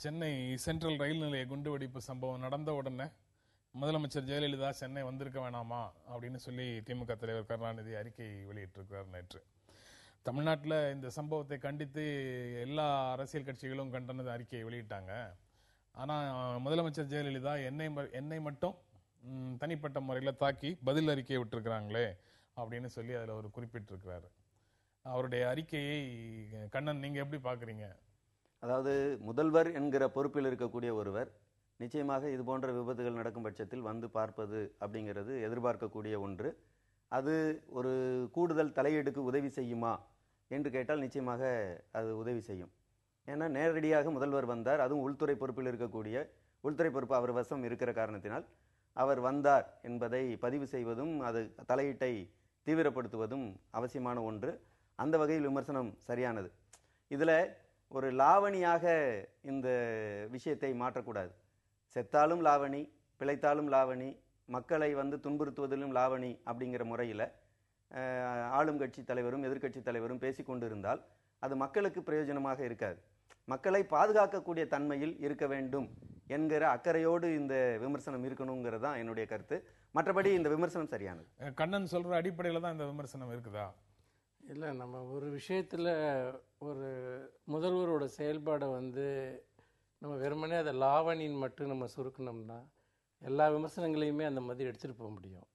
Chennai central ரயில் நிலைய குண்டுவெடிப்பு சம்பவம் நடந்த உடனே முதலமைச்சர் ஜெயலலிதா சென்னை வந்திருக்க வேணாமா அப்படின்னு சொல்லி திமுக தலைவர் கருணாநிதி அறிக்கை வெளியிட்டிருக்கிறார் நேற்று. தமிழ்நாட்டில் இந்த சம்பவத்தை கண்டித்து எல்லா அரசியல் கட்சிகளும் கண்டன அறிக்கையை வெளியிட்டாங்க. ஆனால் முதலமைச்சர் ஜெயலலிதா என்னை மட்டும் தனிப்பட்ட முறையில் தாக்கி பதில் அறிக்கையை விட்டுருக்கிறாங்களே அப்படின்னு சொல்லி அதில் ஒரு குறிப்பிட்டிருக்கிறாரு. அவருடைய அறிக்கையை கண்ணன் நீங்க எப்படி பாக்குறீங்க? அதாவது முதல்வர் என்கிற பொறுப்பில் இருக்கக்கூடிய ஒருவர் நிச்சயமாக இது போன்ற விபத்துகள் நடக்கும் பட்சத்தில் வந்து பார்ப்பது அப்படிங்கிறது எதிர்பார்க்கக்கூடிய ஒன்று. அது ஒரு கூடுதல் தலையீடுக்கு உதவி செய்யுமா என்று கேட்டால் நிச்சயமாக அது உதவி செய்யும். ஏன்னா நேரடியாக முதல்வர் வந்தார், அதுவும் உள்துறை பொறுப்பில் இருக்கக்கூடிய உள்துறை பொறுப்பு அவர் வசம் இருக்கிற காரணத்தினால் அவர் வந்தார் என்பதை பதிவு செய்வதும் அது தலையீட்டை தீவிரப்படுத்துவதும் அவசியமான ஒன்று. அந்த வகையில் விமர்சனம் சரியானது. இதில் ஒரு லாவணியாக இந்த விஷயத்தை மாற்றக்கூடாது. செத்தாலும் லாவணி, பிழைத்தாலும் லாவணி, மக்களை வந்து துன்புறுத்துவதிலும் லாவணி அப்படிங்கிற முறையில் ஆளும் கட்சி தலைவரும் எதிர்கட்சி தலைவரும் பேசிக்கொண்டு இருந்தால் அது மக்களுக்கு பிரயோஜனமாக இருக்காது. மக்களை பாதுகாக்கக்கூடிய தன்மையில் இருக்க வேண்டும் என்கிற அக்கறையோடு இந்த விமர்சனம் இருக்கணுங்கிறது தான் என்னுடைய கருத்து. மற்றபடி இந்த விமர்சனம் சரியானது. கண்ணன் சொல்ற அடிப்படையில் தான் இந்த விமர்சனம் இருக்குதா? இல்லை, நம்ம ஒரு விஷயத்தில் ஒரு முதல்வரோட செயல்பாடை வந்து நம்ம வெறுமனே அதை லாவணின்னு மட்டும் நம்ம சுருக்கணும்னா எல்லா விமர்சனங்களையுமே அந்த மாதிரி எடுத்துகிட்டு போக முடியும்.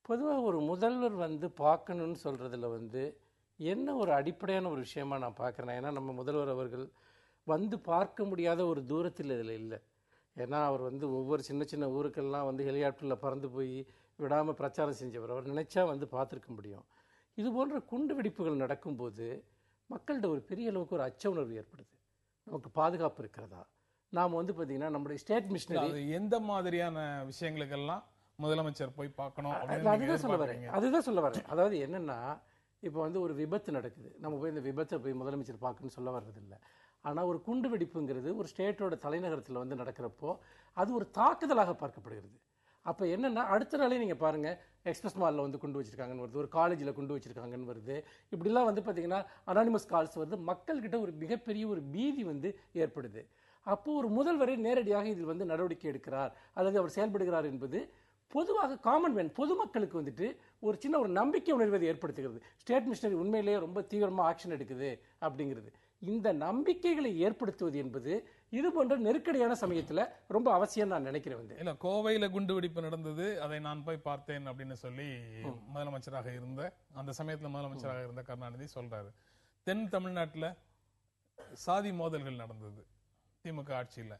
பொதுவாக ஒரு முதல்வர் வந்து பார்க்கணுன்னு சொல்கிறதுல வந்து என்ன ஒரு அடிப்படையான ஒரு விஷயமா நான் பார்க்குறேன். ஏன்னா நம்ம முதல்வர் அவர்கள் வந்து பார்க்க முடியாத ஒரு தூரத்தில் இதில் இல்லை. ஏன்னா அவர் வந்து ஒவ்வொரு சின்ன சின்ன ஊருக்கெல்லாம் வந்து ஹெலிகாப்டரில் பறந்து போய் விடாமல் பிரச்சாரம் செஞ்சவர். அவர் நினைச்சா வந்து பார்த்துருக்க முடியும். இது போன்ற குண்டு வெடிப்புகள் நடக்கும்போது மக்கள்கிட்ட ஒரு பெரிய அளவுக்கு ஒரு அச்ச உணர்வு ஏற்படுது. நமக்கு பாதுகாப்பு இருக்கிறதா? நாம் வந்து பார்த்தீங்கன்னா நம்முடைய ஸ்டேட் மிஷனரி எந்த மாதிரியான விஷயங்களுக்கெல்லாம் முதலமைச்சர் போய் பார்க்கணும் அதுதான் சொல்ல வரேன். அதாவது என்னன்னா, இப்போ வந்து ஒரு விபத்து நடக்குது, நம்ம போய் இந்த விபத்தை போய் முதலமைச்சர் பார்க்கணும்னு சொல்ல வர்றதில்லை. ஆனால் ஒரு குண்டு வெடிப்புங்கிறது ஒரு ஸ்டேட்டோட தலைநகரத்தில் வந்து நடக்கிறப்போ அது ஒரு தாக்குதலாக பார்க்கப்படுகிறது. அப்போ என்னென்னா அடுத்த நாளே நீங்கள் பாருங்கள், எக்ஸ்பிரஸ் மாலில் வந்து குண்டு வச்சுருக்காங்கன்னு வருது, ஒரு காலேஜில் குண்டு வச்சுருக்காங்கன்னு வருது. இப்படிலாம் வந்து பார்த்திங்கன்னா அனானிமஸ் கால்ஸ் வருது. மக்கள்கிட்ட ஒரு மிகப்பெரிய ஒரு பீதி வந்து ஏற்படுது. அப்போது ஒரு முதல்வரை நேரடியாக இதில் வந்து நடவடிக்கை எடுக்கிறார் அல்லது அவர் செயல்படுகிறார் என்பது பொதுவாக காமன் மேன் பொதுமக்களுக்கு வந்துட்டு ஒரு சின்ன ஒரு நம்பிக்கை உணர்வை ஏற்படுத்துகிறது. ஸ்டேட் மிஷனரி உண்மையிலேயே ரொம்ப தீவிரமாக ஆக்ஷன் எடுக்குது அப்படிங்கிறது. இந்த நம்பிக்கைகளை ஏற்படுத்துவது என்பது இது போன்ற நெருக்கடியான சமயத்தில் ரொம்ப அவசியம் நான் நினைக்கிறேன். வந்து இல்ல, கோவையில் குண்டு வெடிப்பு நடந்தது, அதை நான் போய் பார்த்தேன் அப்படின்னு சொல்லி முதலமைச்சராக இருந்த அந்த சமயத்தில் முதலமைச்சராக இருந்த கருணாநிதி சொல்றாரு. தென் தமிழ்நாட்டில் சாதி மோதல்கள் நடந்தது திமுக ஆட்சியில்.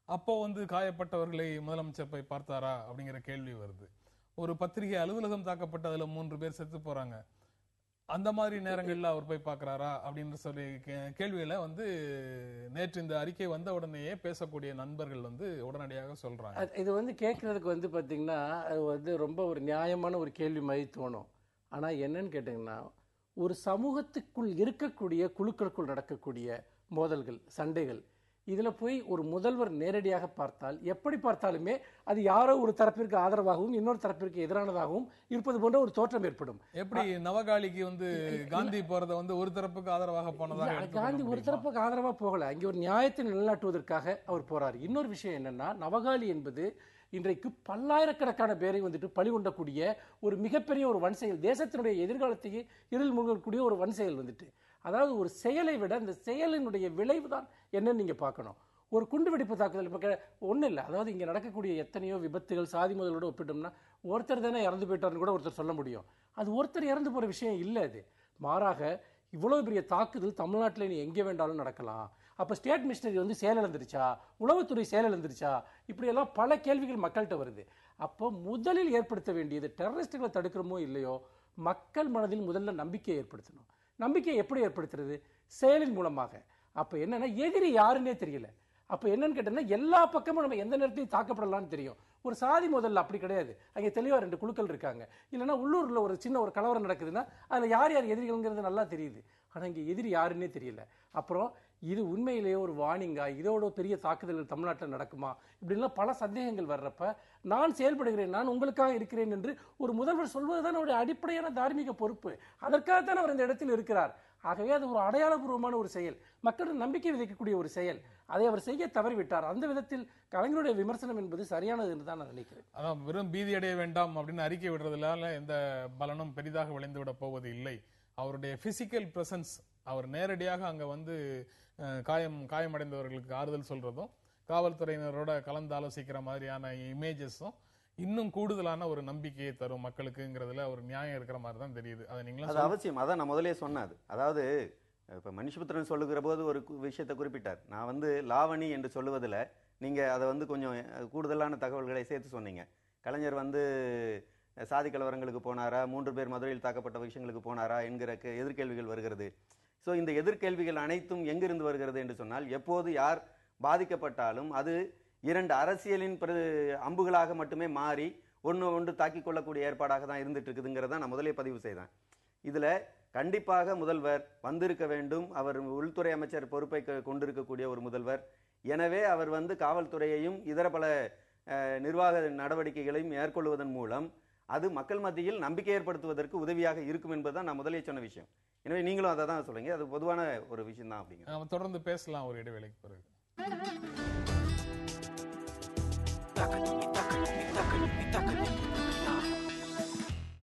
அப்போ வந்து காயப்பட்டவர்களை முதலமைச்சர் போய் பார்த்தாரா அப்படிங்கிற கேள்வி வருது. ஒரு பத்திரிகை அலுவலகம் தாக்கப்பட்டு அதுல 3 பேர் செத்து போறாங்க. அந்த மாதிரி நேரங்கள்ல அவர் போய் பார்க்கிறாரா அப்படின்னு சொல்லி கேள்வியில வந்து நேற்று இந்த அறிக்கை வந்த உடனேயே பேசக்கூடிய நண்பர்கள் வந்து உடனடியாக சொல்றாங்க. இது வந்து கேட்கறதுக்கு வந்து பாத்தீங்கன்னா அது வந்து ரொம்ப ஒரு நியாயமான ஒரு கேள்வி மாதிரி தோணும். ஆனா என்னன்னு கேட்டீங்கன்னா, ஒரு சமூகத்துக்குள் இருக்கக்கூடிய குழுக்களுக்குள் நடக்கக்கூடிய மோதல்கள், சண்டைகள், இதுல போய் ஒரு முதல்வர் நேரடியாக பார்த்தால் எப்படி பார்த்தாலுமே அது யாரோ ஒரு தரப்பிற்கு ஆதரவாகவும் இன்னொரு தரப்பிற்கு எதிரானதாகவும் இருப்பது போன்ற ஒரு தோற்றம் ஏற்படும். எப்படி நவகாலிக்கு வந்து காந்தி போறத வந்து ஒரு தரப்புக்கு ஆதரவாக போனதாக? காந்தி ஒரு தரப்புக்கு ஆதரவா போகல, அங்கே ஒரு நியாயத்தை நிலைநாட்டுவதற்காக அவர் போறாரு. இன்னொரு விஷயம் என்னன்னா, நவகாலி என்பது இன்றைக்கு பல்லாயிரக்கணக்கான பேரை வந்துட்டு பழிகொண்டக்கூடிய ஒரு மிகப்பெரிய ஒரு வன் செயல், தேசத்தினுடைய எதிர்காலத்தையே இருள் மூழ்கக்கூடிய ஒரு வன் செயல் வந்துட்டு. அதாவது ஒரு செயலை விட அந்த செயலினுடைய விளைவு தான் என்னன்னு நீங்க பார்க்கணும். ஒரு குண்டு வெடிப்பு தாக்குதல் இப்போ ஒன்றும் இல்லை. அதாவது இங்கே நடக்கக்கூடிய எத்தனையோ விபத்துகள் சாதி முதலோடு ஒப்பிட்டோம்னா ஒருத்தர் தானே இறந்து போயிட்டார்னு கூட ஒருத்தர் சொல்ல முடியும். அது ஒருத்தர் இறந்து போகிற விஷயம் இல்லை. அது மாறாக இவ்வளோ பெரிய தாக்குதல் தமிழ்நாட்டில் நீ எங்கே வேண்டாலும் நடக்கலாம். அப்போ ஸ்டேட் மிஷனரி வந்து செயலிழந்துருச்சா, உளவுத்துறை செயலிழந்துருச்சா, இப்படியெல்லாம் பல கேள்விகள் மக்கள்கிட்ட வருது. அப்போ முதலில் ஏற்படுத்த வேண்டியது டெரரிஸ்டுகளை தடுக்கிறோமோ இல்லையோ, மக்கள் மனதில் முதல்ல நம்பிக்கையை ஏற்படுத்தணும். நம்பிக்கையை எப்படி ஏற்படுத்துறது? செயலின் மூலமாக. அப்போ என்னன்னா, எதிரி யாருன்னே தெரியல. அப்போ என்னன்னு கேட்டோம்னா, எல்லா பக்கமும் நம்ம எந்த நேரத்தையும் தாக்கப்படலாம்னு தெரியும். ஒரு சாதி முதல்ல அப்படி கிடையாது. அங்கே தெளிவாக 2 குழுக்கள் இருக்காங்க. இல்லைன்னா உள்ளூரில் ஒரு சின்ன ஒரு கலவரம் நடக்குதுன்னா அதில் யார் யார் எதிரிகள்ங்கிறது நல்லா தெரியுது. ஆனால் இங்கே எதிரி யாருன்னே தெரியல. அப்புறம் இது உண்மையிலேயே ஒரு வார்னிங்கா, இதோட பெரிய தாக்குதல்கள் தமிழ்நாட்டில் நடக்குமா, இப்படிலாம் பல சந்தேகங்கள் வர்றப்ப நான் செயல்படுகிறேன், நான் உங்களுக்காக இருக்கிறேன் என்று ஒரு முதல்வர் சொல்வதுதான் அவருடைய அடிப்படையான தார்மீக பொறுப்பு. அதற்காகத்தான் அவர் இந்த இடத்தில் இருக்கிறார். ஆகவே அது ஒரு அடையாளபூர்வமான ஒரு செயல், மக்களுக்கு நம்பிக்கை விதைக்கக்கூடிய ஒரு செயல். அதை அவர் செய்ய தவறிவிட்டார். அந்த விதத்தில் கலைஞருடைய விமர்சனம் என்பது சரியானது என்று தான் நான் நினைக்கிறேன். அதான் வெறும் பீதி அடைய வேண்டாம் அப்படின்னு அறிக்கை விடுறதுனால எந்த பலனும் பெரிதாக விளைந்து விட போவது இல்லை. அவருடைய பிசிக்கல் பிரசன்ஸ், அவர் நேரடியாக அங்க வந்து காயமடைந்தவர்களுக்கு ஆறுதல் சொல்றதும் காவல்துறையினரோட கலந்து ஆலோசிக்கிற மாதிரியான இமேஜஸும் இன்னும் கூடுதலான ஒரு நம்பிக்கையை தரும் மக்களுக்குங்கிறதுல ஒரு நியாயம் இருக்கிற மாதிரி தான் தெரியுது. அதை நீங்களும் அது அவசியம். அதான் நான் முதலே சொன்னது. அதாவது இப்ப மனுஷபுத்திரன் சொல்லுகிற போது ஒரு விஷயத்தை குறிப்பிட்டார். நான் வந்து லாவணி என்று சொல்லுவதில் நீங்க அதை வந்து கொஞ்சம் கூடுதலான தகவல்களை சேர்த்து சொன்னீங்க. கலைஞர் வந்து சாதி கலவரங்களுக்கு போனாரா, 3 பேர் மதுரையில் தாக்கப்பட்ட விஷயங்களுக்கு போனாரா என்கிற எதிர்கேள்விகள் வருகிறது. ஸோ இந்த எதிர்கேள்விகள் அனைத்தும் எங்கிருந்து வருகிறது என்று சொன்னால், எப்போது யார் பாதிக்கப்பட்டாலும் அது 2 அரசியலின் அம்புகளாக மட்டுமே மாறி ஒன்று தாக்கிக் கொள்ளக்கூடிய ஏற்பாடாக தான் இருந்துட்டு இருக்குதுங்கிறத நான் முதலே பதிவு செய்தேன். இதுல கண்டிப்பாக முதல்வர் வந்திருக்க வேண்டும். அவர் உள்துறை அமைச்சர் பொறுப்பை கொண்டிருக்கக்கூடிய ஒரு முதல்வர். எனவே அவர் வந்து காவல்துறையையும் இதர பல நிர்வாக நடவடிக்கைகளையும் மேற்கொள்வதன் மூலம் அது மக்கள் மத்தியில் நம்பிக்கை ஏற்படுத்துவதற்கு உதவியாக இருக்கும் என்பதுதான் நான் முதலே சொன்ன விஷயம். எனவே நீங்களும் அதை தான் சொல்லுங்க. அது பொதுவான ஒரு விஷயம் தான் அப்படிங்க. நம்ம தொடர்ந்து பேசலாம் ஒரு இடைவேளைக்கு பிறகு. Takani, takani, takani, takani.